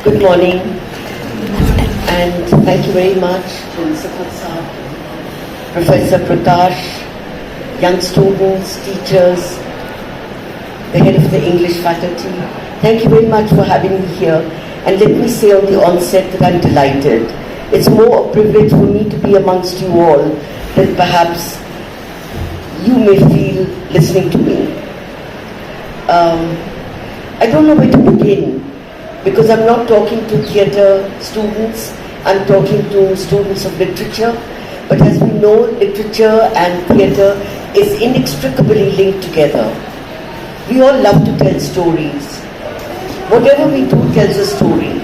Good morning, and thank you very much, Principal Sir, Professor Prakash, young students, teachers, the head of the English faculty. Thank you very much for having me here. And let me say on the onset that I'm delighted. It's more a privilege for me to be amongst you all than perhaps you may feel listening to me. I don't know where to begin, because I'm not talking to theatre students, I'm talking to students of literature. But as we know, literature and theatre is inextricably linked together. We all love to tell stories. Whatever we do tells a story.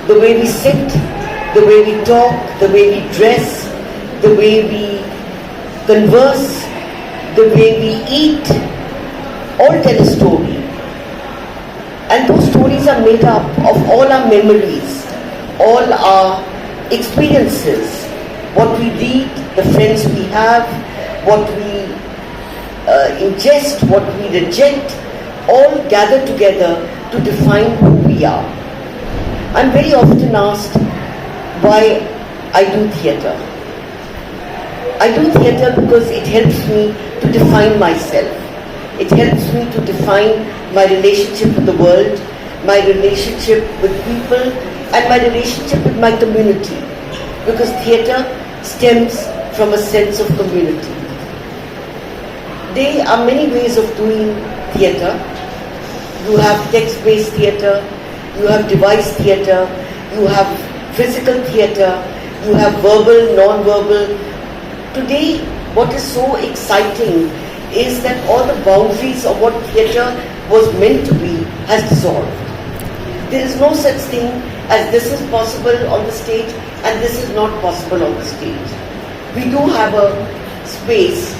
The way we sit, the way we talk, the way we dress, the way we converse, the way we eat, all tell a story. And those stories are made up of all our memories, all our experiences, what we read, the friends we have, what we ingest, what we reject, all gather together to define who we are. I'm very often asked why I do theatre. I do theatre because it helps me to define myself. It helps me to define my relationship with the world, my relationship with people, and my relationship with my community. Because theatre stems from a sense of community. There are many ways of doing theatre. You have text-based theatre, you have device theatre, you have physical theatre, you have verbal, non-verbal. Today, what is so exciting is that all the boundaries of what theatre was meant to be has dissolved. There is no such thing as this is possible on the stage and this is not possible on the stage. We do have a space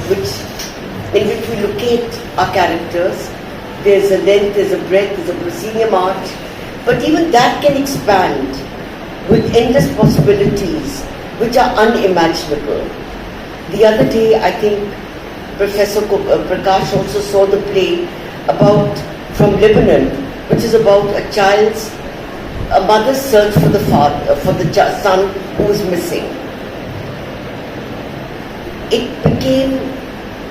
in which we locate our characters. There's a length, there's a breadth, there's a proscenium arch, but even that can expand with endless possibilities which are unimaginable. The other day, I think Professor Prakash also saw the play from Lebanon, which is about a mother's search for the son who is missing. It became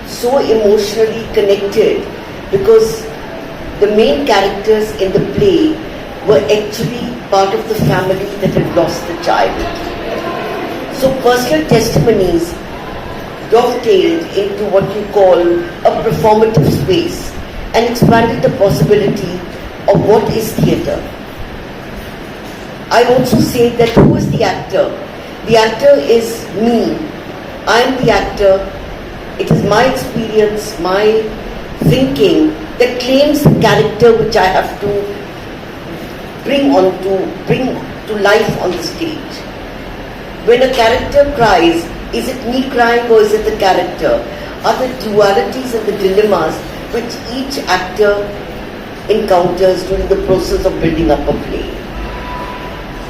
so emotionally connected because the main characters in the play were actually part of the family that had lost the child. So personal testimonies dovetailed into what you call a performative space and expanded the possibility of what is theatre. I also say that who is the actor? The actor is me. I am the actor. It is my experience, my thinking that claims the character which I have to bring to life on the stage. When a character cries, is it me crying or is it the character? Are the dualities and the dilemmas which each actor encounters during the process of building up a play.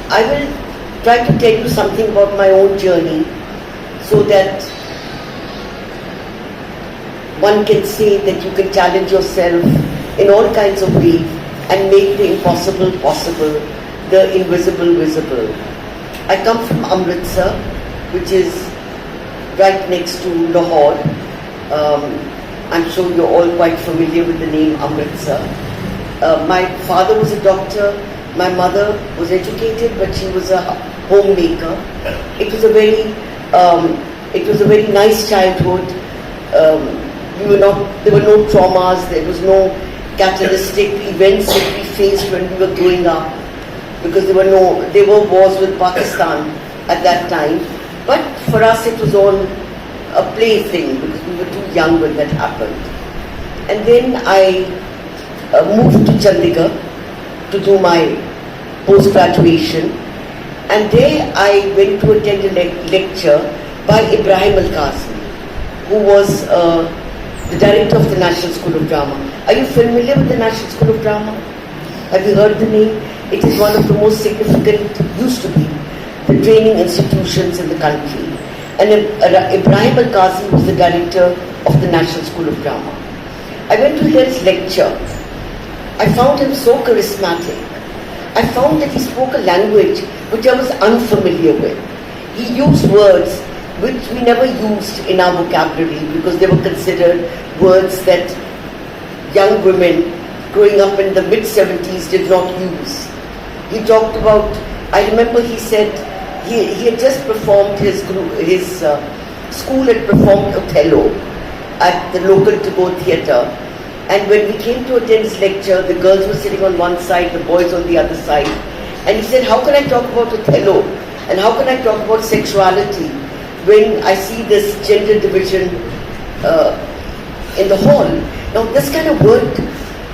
I will try to tell you something about my own journey so that one can say that you can challenge yourself in all kinds of ways and make the impossible possible, the invisible visible. I come from Amritsar, which is right next to Lahore. I'm sure you're all quite familiar with the name Amritsar. My father was a doctor, my mother was educated, but she was a homemaker. It was a very nice childhood. There were no traumas, there was no catalytic events that we faced when we were growing up, because there were wars with Pakistan at that time. But for us it was all a plaything because we were too young when that happened. And then I moved to Chandigarh to do my post-graduation, and there I went to attend a lecture by Ibrahim AlQazi, who was the director of the National School of Drama. Are you familiar with the National School of Drama? Have you heard the name? It is one of the most significant, used to be, the training institutions in the country. And Ibrahim AlQazi was the director of the National School of Drama. I went to hear his lecture. I found him so charismatic. I found that he spoke a language which I was unfamiliar with. He used words which we never used in our vocabulary because they were considered words that young women growing up in the mid-70s did not use. He talked about, I remember he said he had just performed his school had performed Othello at the local to-go theatre, and when we came to attend his lecture, the girls were sitting on one side, the boys on the other side, and he said, how can I talk about Othello and how can I talk about sexuality when I see this gender division in the hall? Now this kind of word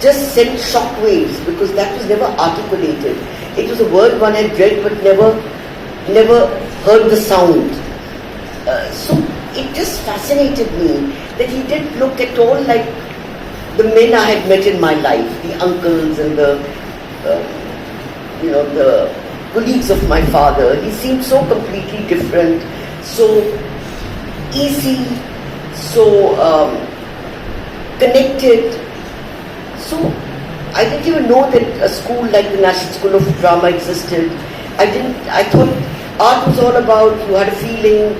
just sent shockwaves because that was never articulated. It was a word one had read but never heard the sound. So it just fascinated me that he didn't look at all like the men I had met in my life, the uncles and the colleagues of my father. He seemed so completely different, so easy, so connected. So I didn't even know that a school like the National School of Drama existed. I thought art was all about, you had a feeling,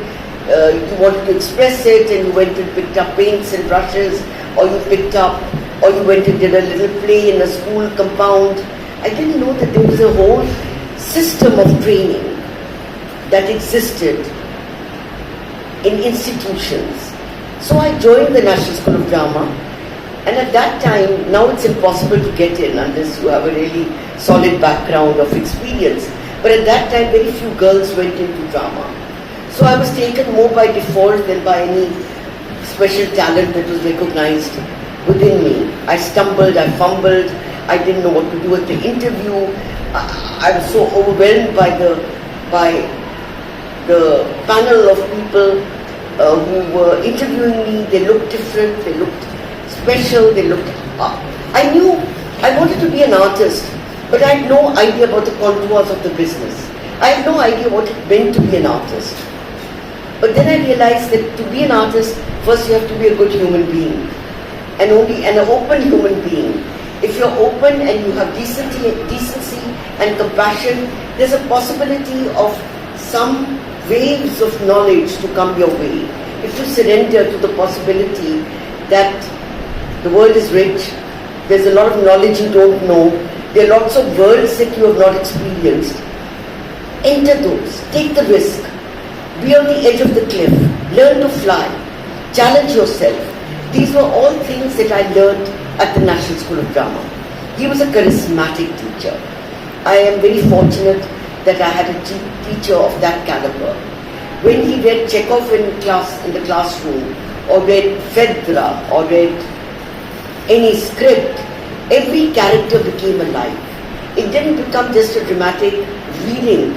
you wanted to express it, and you went and picked up paints and brushes, or you went and did a little play in a school compound. I didn't know that there was a whole system of training that existed in institutions. So I joined the National School of Drama, and at that time, now it's impossible to get in unless you have a really solid background of experience. But at that time, very few girls went into drama. So I was taken more by default than by any special talent that was recognized within me. I stumbled, I fumbled, I didn't know what to do at the interview. I was so overwhelmed by the panel of people who were interviewing me. They looked different, they looked special, they looked I knew I wanted to be an artist, but I had no idea about the contours of the business. I had no idea what it meant to be an artist. But then I realized that to be an artist, first you have to be a good human being, and only an open human being. If you're open and you have decency and compassion, there's a possibility of some waves of knowledge to come your way. If you surrender to the possibility that the world is rich, there's a lot of knowledge you don't know, there are lots of worlds that you have not experienced, enter those, take the risk, be on the edge of the cliff, learn to fly, challenge yourself. These were all things that I learned at the National School of Drama. He was a charismatic teacher. I am very fortunate that I had a teacher of that caliber. When he read Chekhov in the classroom, or read Fedra, or read any script, every character became alive. It didn't become just a dramatic reading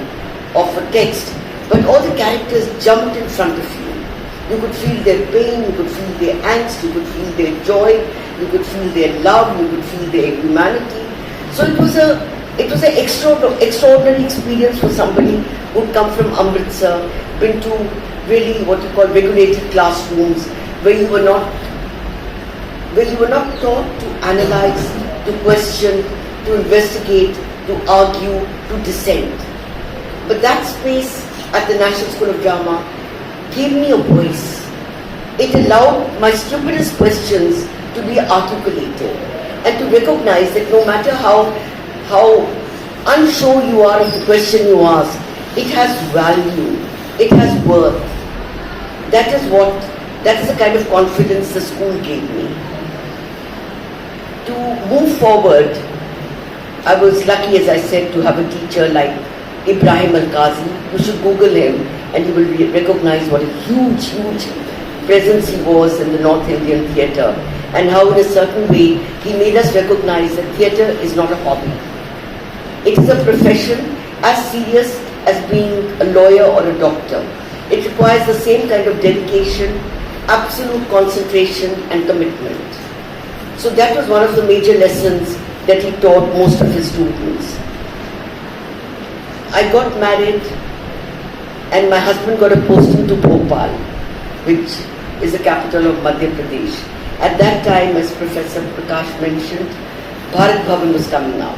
of a text, but all the characters jumped in front of you. You could feel their pain, you could feel their angst, you could feel their joy, you could feel their love, you could feel their humanity. So it was an extraordinary experience for somebody who'd come from Amritsar, been to really what you call regulated classrooms, where you were not taught to analyze, to question, to investigate, to argue, to dissent. But that space at the National School of Drama gave me a voice. It allowed my stupidest questions to be articulated and to recognize that no matter how unsure you are of the question you ask, it has value, it has worth. That is the kind of confidence the school gave me. To move forward, I was lucky, as I said, to have a teacher like Ibrahim AlQazi. You should Google him and you will recognize what a huge presence he was in the North Indian theatre, and how in a certain way he made us recognize that theatre is not a hobby. It is a profession as serious as being a lawyer or a doctor. It requires the same kind of dedication, absolute concentration and commitment. So that was one of the major lessons that he taught most of his students. I got married and my husband got a posting to Bhopal, which is the capital of Madhya Pradesh. At that time, as Professor Prakash mentioned, Bharat Bhavan was coming out.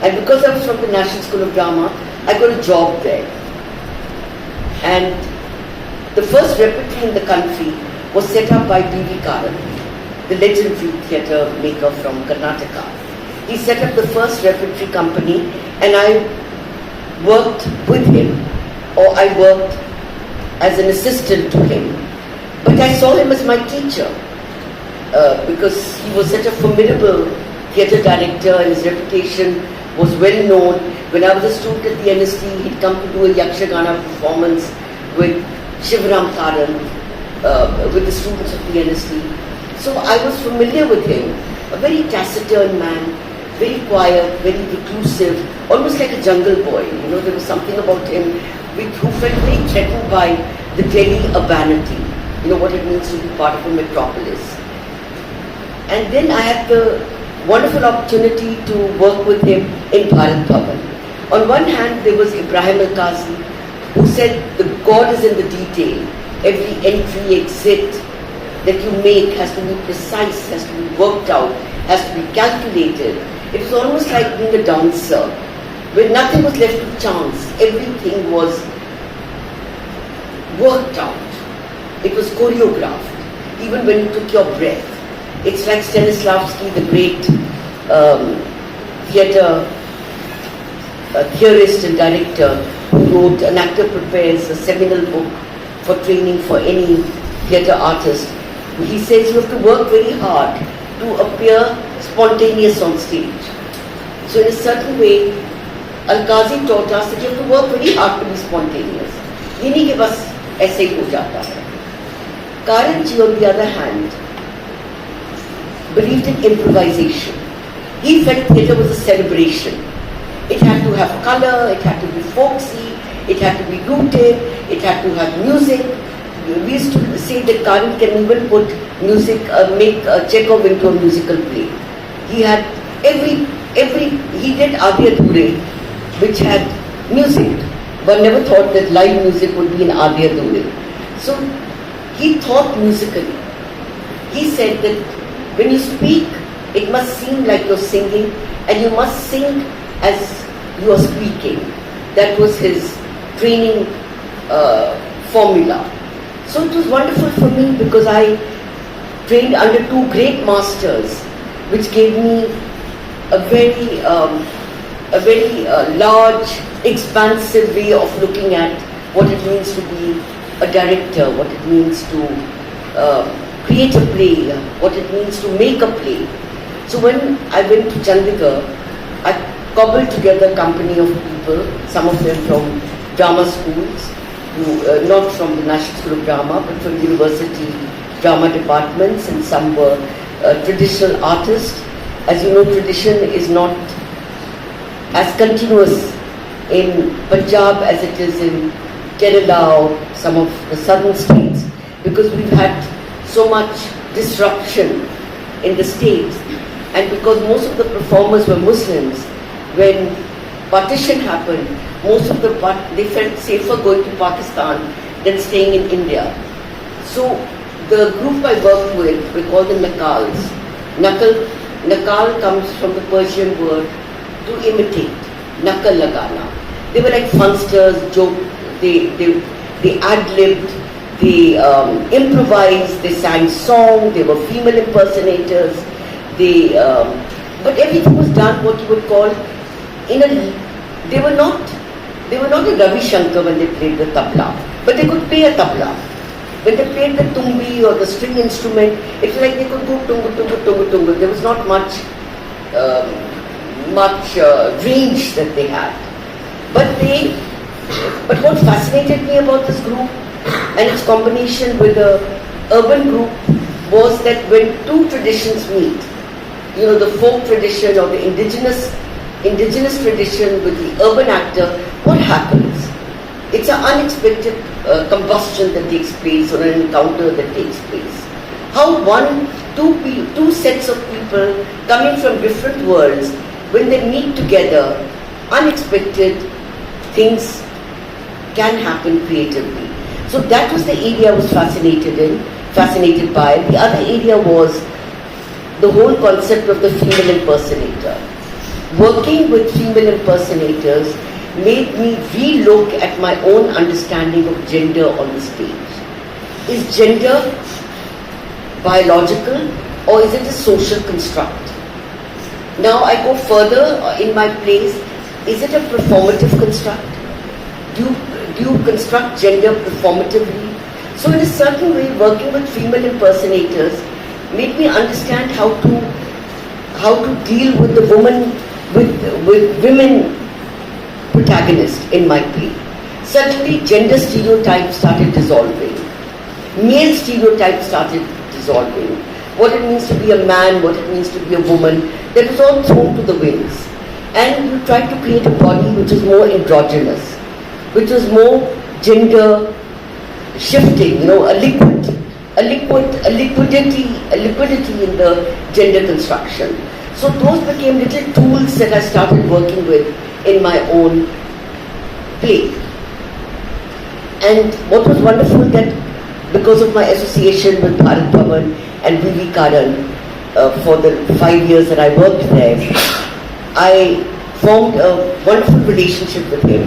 And because I was from the National School of Drama, I got a job there. And the first repertory in the country was set up by B.V. Karan, the legendary theatre maker from Karnataka. He set up the first repertory company, and I worked with him, or I worked as an assistant to him. But I saw him as my teacher because he was such a formidable theatre director and his reputation was well known. When I was a student at the NST, he'd come to do a Yakshagana performance with Shivram Karan, with the students of the NST. So I was familiar with him, a very taciturn man, very quiet, very reclusive, almost like a jungle boy. You know, there was something about him who felt very threatened by the Delhi urbanity, you know, what it means to be part of a metropolis. And then I had the wonderful opportunity to work with him in Bharat Bhavan. On one hand, there was Ibrahim AlQazi, who said the God is in the detail. Every entry, exit that you make has to be precise, has to be worked out, has to be calculated. It was almost like being a dancer, where nothing was left to chance. Everything was worked out. It was choreographed, even when you took your breath. It's like Stanislavski, the great theorist and director, who wrote An Actor Prepares, a seminal book for training for any theatre artist. He says you have to work very hard to appear spontaneous on stage. So in a certain way, AlQazi taught us that you have to work very hard to be spontaneous. ये नहीं कि बस ऐसे ही हो जाता है. Karan ji, on the other hand, believed in improvisation. He felt theatre was a celebration. It had to have color, it had to be folksy, it had to be rooted, it had to have music. We used to say that Karan can even put music, make Chekhov into a musical play. He had he did Adi Adhure, which had music. One never thought that live music would be in Adi Adhure. So he thought musically. He said that when you speak, it must seem like you're singing, and you must sing as you are speaking. That was his training formula. So it was wonderful for me because I trained under two great masters, which gave me a very large, expansive way of looking at what it means to be a director, what it means to create a play, what it means to make a play. So when I went to Chandigarh, I cobbled together a company of people, some of them from drama schools, who, not from the National School of Drama, but from university drama departments, and some were traditional artists. As you know, tradition is not as continuous in Punjab as it is in Kerala or some of the southern states, because we've had so much disruption in the states, and because most of the performers were Muslims, when partition happened, most of they felt safer going to Pakistan than staying in India. So the group I worked with, we call them Nakals. Nakal comes from the Persian word to imitate, nakal lagana. They were like funsters, they ad-libbed, they improvised, they sang song, they were female impersonators, but everything was done what you would call they were not a Ravi Shankar when they played the tabla, but they could play a tabla. When they played the tumbi or the string instrument, it was like they could go tungu, tungu, tungu, tungu. There was not much range that they had. But what fascinated me about this group and its combination with the urban group was that when two traditions meet, you know, the folk tradition or the indigenous tradition with the urban actor, what happens? It's an unexpected combustion that takes place, or an encounter that takes place. How two sets of people coming from different worlds, when they meet together, unexpected things can happen creatively. So that was the area I was fascinated by. The other area was the whole concept of the female impersonator, working with female impersonators made me re-look at my own understanding of gender on the stage. Is gender biological or is it a social construct? Now I go further in my plays. Is it a performative construct? Do you construct gender performatively? So in a certain way, working with female impersonators made me understand how to deal with the women protagonists in my play. Suddenly, gender stereotypes started dissolving. Male stereotypes started dissolving. What it means to be a man, what it means to be a woman, that was all thrown to the winds. And you tried to create a body which was more androgynous, which was more gender shifting, a liquidity in the gender construction. So those became little tools that I started working with in my own play. And what was wonderful that because of my association with Bharat Bhavan and V.V. Karan for the 5 years that I worked there, I formed a wonderful relationship with him.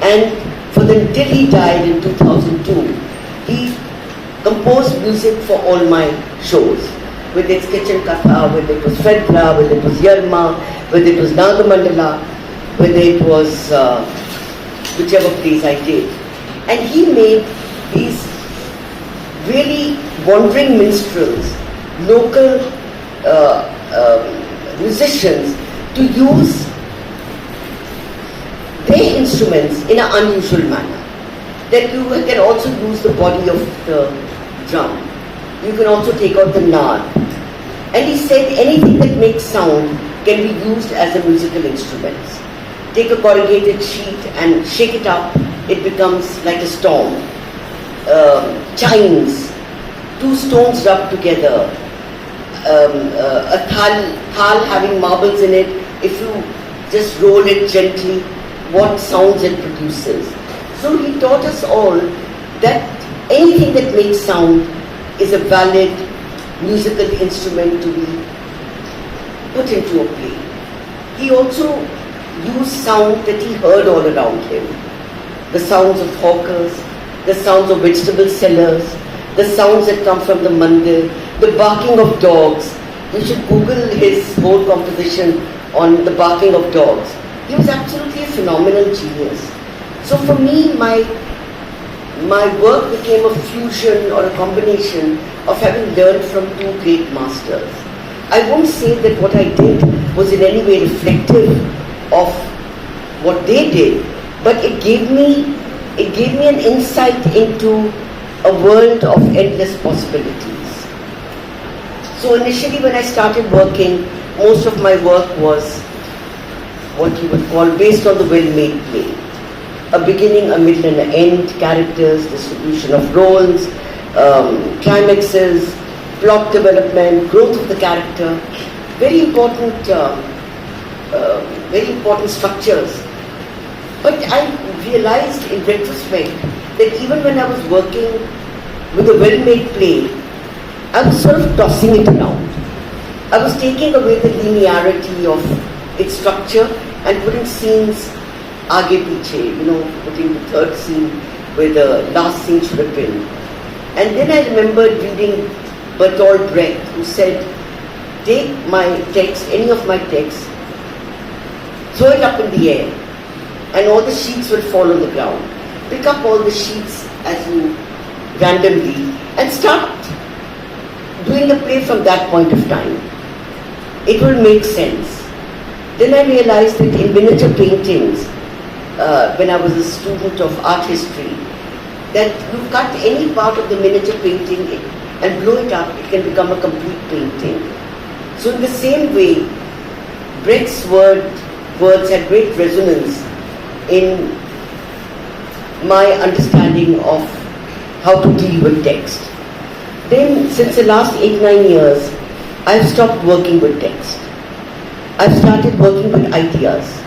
And until he died in 2002, he composed music for all my shows. Whether it's Kitchen Katha, whether it was Fedra, whether it was Yarma, whether it was Nagamandala, whether it was whichever plays I did. And he made these really wandering minstrels, local musicians, to use their instruments in an unusual manner. That you can also use the body of the drum. You can also take out the nard. And he said anything that makes sound can be used as a musical instrument. Take a corrugated sheet and shake it up, it becomes like a storm. Chimes, two stones rubbed together, a thal having marbles in it, if you just roll it gently, what sounds it produces. So he taught us all that anything that makes sound is a valid musical instrument to be put into a play. He also used sound that he heard all around him. The sounds of hawkers, the sounds of vegetable sellers, the sounds that come from the mandir, the barking of dogs. You should Google his whole composition on the barking of dogs. He was absolutely a phenomenal genius. So for me, my work became a fusion or a combination of having learned from two great masters. I won't say that what I did was in any way reflective of what they did, but it gave me an insight into a world of endless possibilities. So initially when I started working, most of my work was what you would call based on the well-made play. A beginning, a middle and an end, characters, distribution of roles, climaxes, plot development, growth of the character, very important structures. But I realized in retrospect that even when I was working with a well-made play, I was sort of tossing it around. I was taking away the linearity of its structure and putting scenes aage piche, putting the third scene where the last scene should have been. And then I remembered reading Bertolt Brecht, who said, take my text, any of my texts, throw it up in the air, and all the sheets will fall on the ground. Pick up all the sheets as you randomly and start doing the play from that point of time. It will make sense. Then I realized that in miniature paintings, when I was a student of art history, that you cut any part of the miniature painting and blow it up, it can become a complete painting. So in the same way, Brecht's words had great resonance in my understanding of how to deal with text. Then, since the last 8-9 years, I've stopped working with text. I've started working with ideas.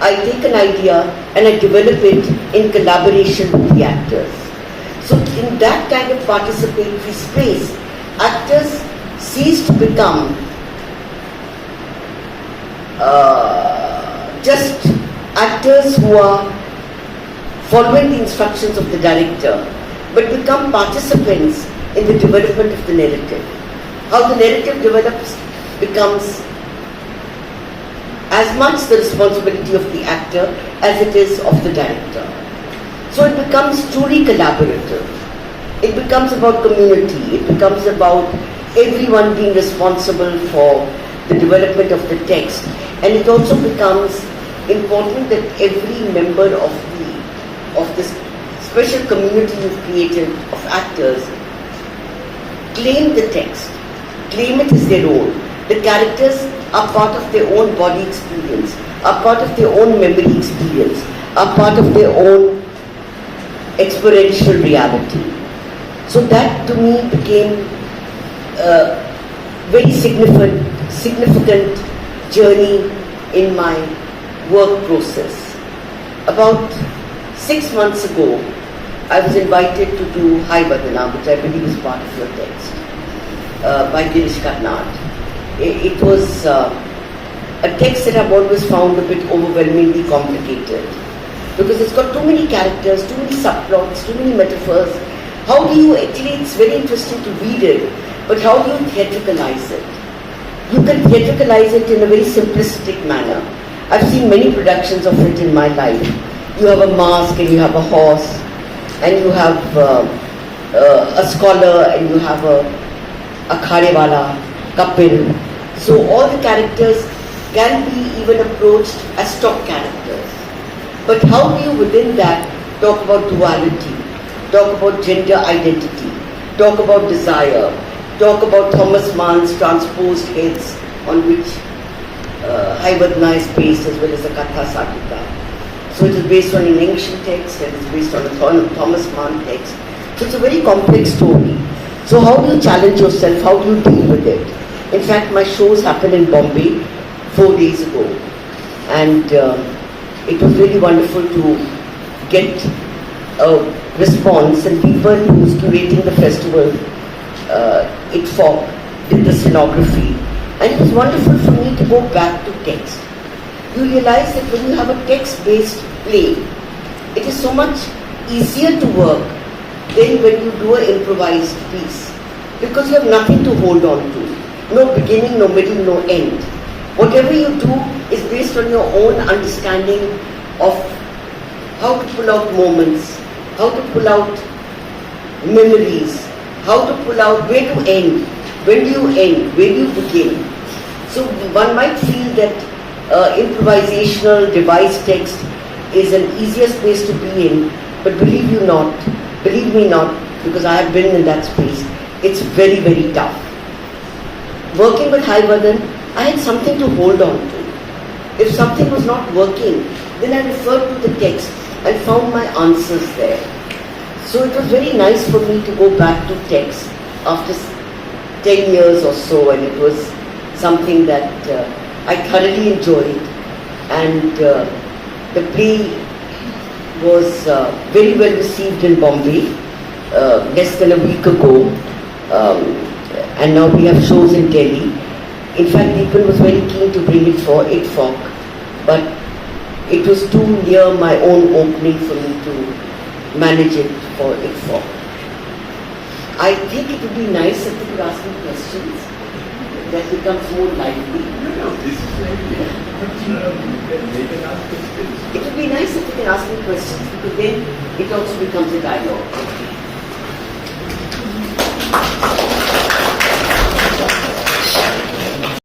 I take an idea and I develop it in collaboration with the actors. So in that kind of participatory space, actors cease to become just actors who are following the instructions of the director, but become participants in the development of the narrative. How the narrative develops becomes as much the responsibility of the actor as it is of the director. So it becomes truly collaborative. It becomes about community. It becomes about everyone being responsible for the development of the text. And it also becomes important that every member of this special community you've created of actors claim the text, claim it as their own. The characters are part of their own body experience, are part of their own memory experience, are part of their own experiential reality. So that to me became a very significant journey in my work process. About 6 months ago, I was invited to do Hai Vadana, which I believe is part of your text, by Girish Karnad. It was a text that I've always found a bit overwhelmingly complicated because it's got too many characters, too many subplots, too many metaphors. How do you actually, it's very interesting to read it, but how do you theatricalize it? You can theatricalize it in a very simplistic manner. I've seen many productions of it in my life. You have a mask and you have a horse and you have a scholar and you have a akhadewala, kapil. So all the characters can be even approached as stock characters. But how do you within that talk about duality, talk about gender identity, talk about desire, talk about Thomas Mann's transposed heads on which Hai Vadana is based, as well as the Katha Sakita. So it is based on an ancient text and it's based on a Thomas Mann text. So it's a very complex story. So how do you challenge yourself? How do you deal with it? In fact, my shows happened in Bombay 4 days ago. And it was really wonderful to get a response, and people who's curating the festival, did the scenography. And it was wonderful for me to go back to text. You realize that when you have a text-based play, it is so much easier to work than when you do an improvised piece, because you have nothing to hold on to. No beginning, no middle, no end. Whatever you do is based on your own understanding of how to pull out moments, how to pull out memories, how to pull out where to end, when do you end, where do you begin. So one might feel that improvisational devised text is an easier space to be in, but believe me not, because I have been in that space, it's very, very tough. Working with Hai Vadana, I had something to hold on to. If something was not working, then I referred to the text and found my answers there. So it was very nice for me to go back to text after 10 years or so, and it was something that I thoroughly enjoyed. And the play was very well received in Bombay less than a week ago. And now we have shows in Delhi. In fact, Neelam was very keen to bring it for ITFOC, but it was too near my own opening for me to manage it for ITFOC. I think it would be nice if you could ask me questions. That becomes more lively. No, this is lively. They can ask questions. It would be nice if you can ask me questions, because then it also becomes a dialogue.